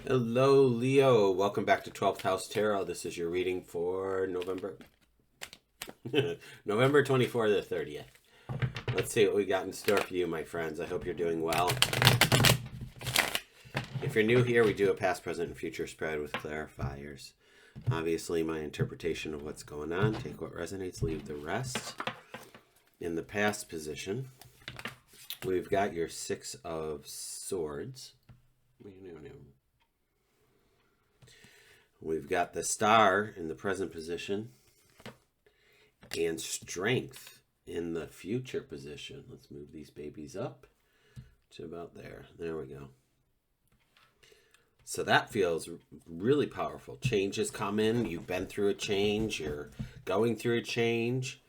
Hello, Leo. Welcome back to 12th House Tarot. This is your reading for November 24th to 30th. Let's see what we got in store for you, my friends. I hope you're doing well. If you're new here, we do a past, present, and future spread with clarifiers. Obviously, my interpretation of what's going on. Take what resonates, leave the rest. In the past position, we've got your Six of Swords. We've got the Star in the present position and Strength in the future position. Let's move these babies up to about there. There we go. So that feels really powerful. Change has come in. You've been through a change. You're going through a change.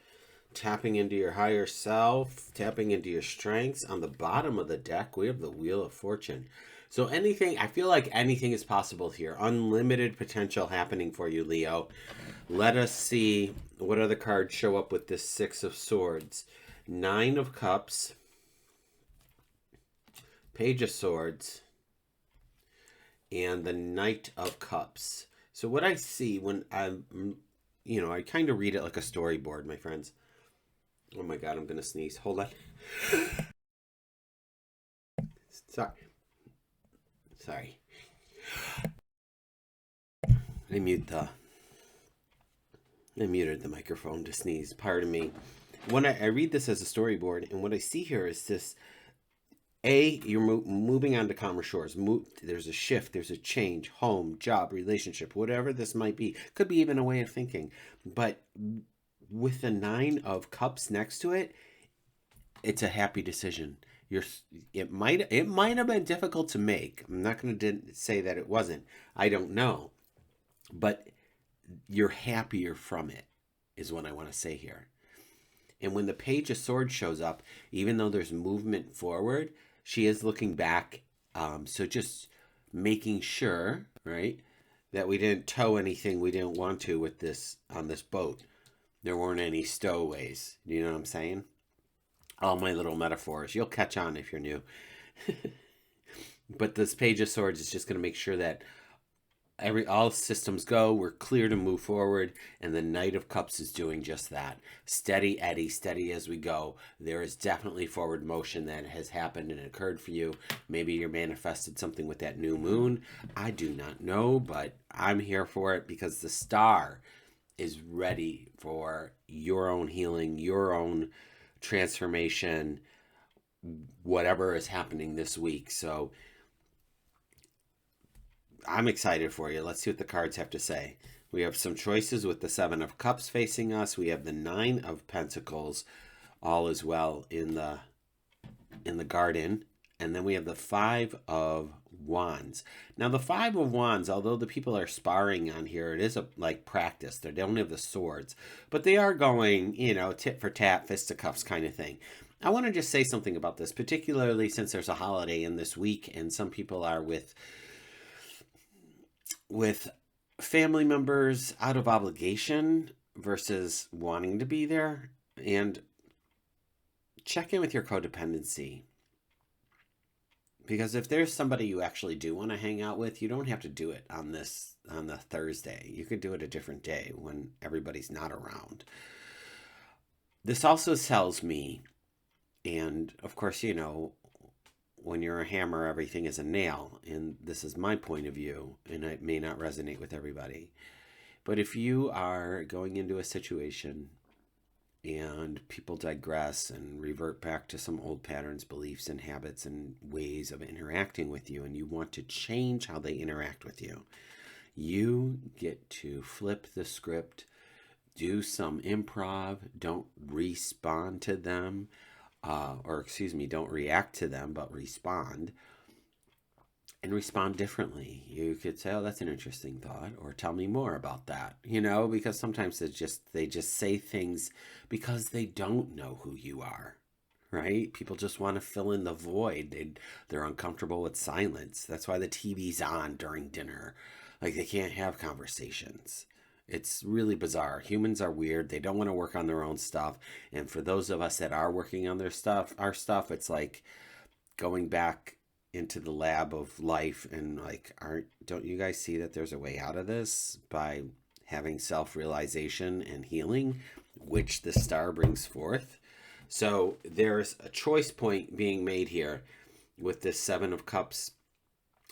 Tapping into your higher self. Tapping into your strengths. On the bottom of the deck, we have the Wheel of Fortune. So anything, I feel like anything is possible here. Unlimited potential happening for you, Leo. Let us see what other cards show up with this Six of Swords. Nine of Cups. Page of Swords. And the Knight of Cups. So what I see when I'm, I kind of read it like a storyboard, my friends. Oh my God, I'm going to sneeze. Hold on. Sorry. I muted the microphone to sneeze. Pardon me. When I read this as a storyboard, and what I see here is this. You're moving on to calmer shores. There's a shift. There's a change. Home, job, relationship, whatever this might be. Could be even a way of thinking. But with the Nine of Cups next to it, it's a happy decision. It might have been difficult to make. I'm not going to say that it wasn't. I don't know. But you're happier from it, is what I want to say here. And when the Page of Swords shows up, even though there's movement forward, she is looking back. So just making sure, right, that we didn't tow anything we didn't want to with this on this boat. There weren't any stowaways. You know what I'm saying? All my little metaphors. You'll catch on if you're new. But this Page of Swords is just going to make sure that all systems go, we're clear to move forward, and the Knight of Cups is doing just that. Steady Eddie, steady as we go. There is definitely forward motion that has happened and occurred for you. Maybe you're manifested something with that new moon. I do not know, but I'm here for it because the Star is ready for your own healing, your own transformation, whatever is happening this week. So I'm excited for you. Let's see what the cards have to say. We have some choices with the Seven of Cups facing us. We have the Nine of Pentacles, all as well in the garden. And then we have the Five of Wands. Now, the Five of Wands, although the people are sparring on here, it is like practice. They don't have the swords. But they are going, tit for tat, fisticuffs kind of thing. I want to just say something about this, particularly since there's a holiday in this week and some people are with family members out of obligation versus wanting to be there. And check in with your codependency. Because if there's somebody you actually do want to hang out with, you don't have to do it on the Thursday. You could do it a different day when everybody's not around. This also tells me, and of course, when you're a hammer, everything is a nail. And this is my point of view, and it may not resonate with everybody. But if you are going into a situation and people digress and revert back to some old patterns, beliefs, and habits and ways of interacting with you, and you want to change how they interact with you, you get to flip the script, do some improv, don't respond to them, don't react to them, but respond. And respond differently. You could say, oh, that's an interesting thought, or tell me more about that, because sometimes they just say things because they don't know who you are, right? People just want to fill in the void. They're uncomfortable with silence. That's why the TV's on during dinner. Like, they can't have conversations. It's really bizarre. Humans are weird. They don't want to work on their own stuff. And for those of us that are working on our stuff, it's like going back into the lab of life and like, don't you guys see that there's a way out of this by having self-realization and healing, which the star brings forth? So there's a choice point being made here with this Seven of Cups.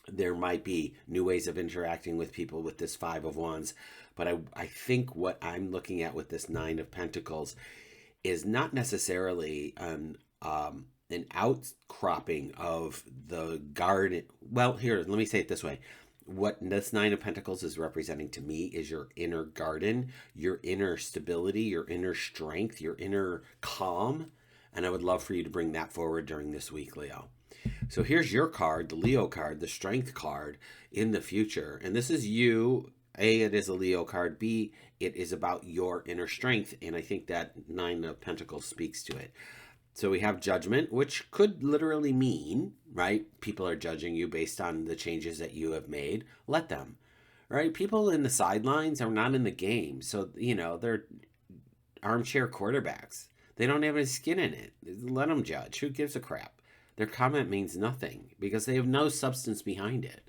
There might be new ways of interacting with people with this Five of Wands, but I think what I'm looking at with this Nine of Pentacles is not necessarily an outcropping of the garden. Well, here, let me say it this way. What this Nine of Pentacles is representing to me is your inner garden, your inner stability, your inner strength, your inner calm. And I would love for you to bring that forward during this week, Leo. So here's your card, the Leo card, the Strength card in the future. And this is you. A, it is a Leo card. B, it is about your inner strength. And I think that Nine of Pentacles speaks to it. So we have Judgment, which could literally mean, right? People are judging you based on the changes that you have made. Let them, right? People in the sidelines are not in the game. So, they're armchair quarterbacks. They don't have any skin in it. Let them judge. Who gives a crap? Their comment means nothing because they have no substance behind it.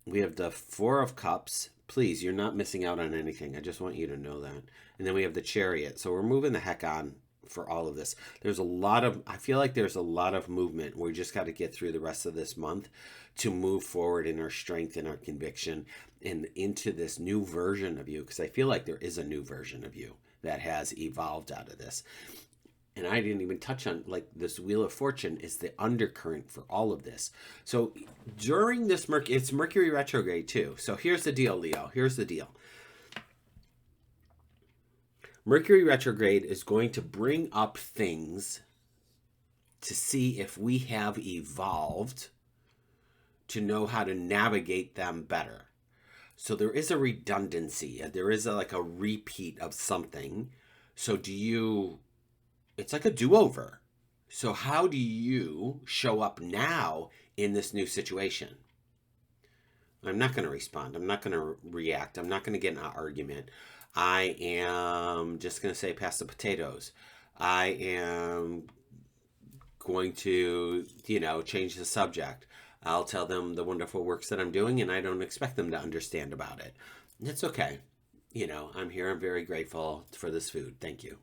We have the Four of Cups. Please, you're not missing out on anything. I just want you to know that. And then we have the Chariot. So we're moving the heck on for all of this. I feel like there's a lot of movement. We just got to get through the rest of this month to move forward in our strength and our conviction and into this new version of you. Because I feel like there is a new version of you that has evolved out of this. And I didn't even touch on, like, this Wheel of Fortune is the undercurrent for all of this. So during this, it's Mercury retrograde too. So here's the deal, Leo. Here's the deal. Mercury retrograde is going to bring up things to see if we have evolved to know how to navigate them better. So there is a redundancy. There is a repeat of something. So it's like a do-over. So how do you show up now in this new situation? I'm not going to respond. I'm not going to react. I'm not going to get in an argument. I am just going to say pass the potatoes. I am going to, change the subject. I'll tell them the wonderful works that I'm doing, and I don't expect them to understand about it. It's okay. I'm here. I'm very grateful for this food. Thank you.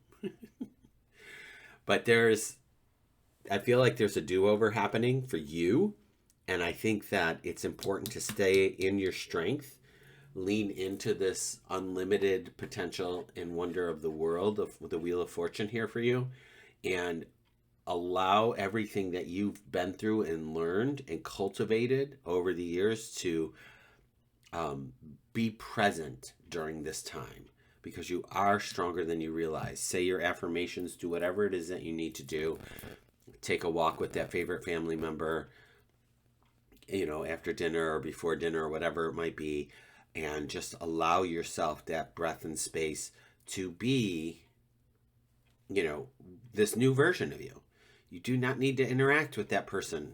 But I feel like there's a do-over happening for you. And I think that it's important to stay in your strength, lean into this unlimited potential and wonder of the world of the Wheel of Fortune here for you, and allow everything that you've been through and learned and cultivated over the years to be present during this time. Because you are stronger than you realize. Say your affirmations, do whatever it is that you need to do. Take a walk with that favorite family member, after dinner or before dinner or whatever it might be. And just allow yourself that breath and space to be, this new version of you. You do not need to interact with that person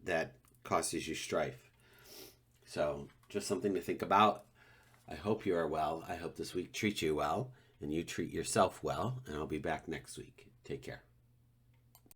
that causes you strife. So just something to think about. I hope you are well. I hope this week treats you well and you treat yourself well. And I'll be back next week. Take care.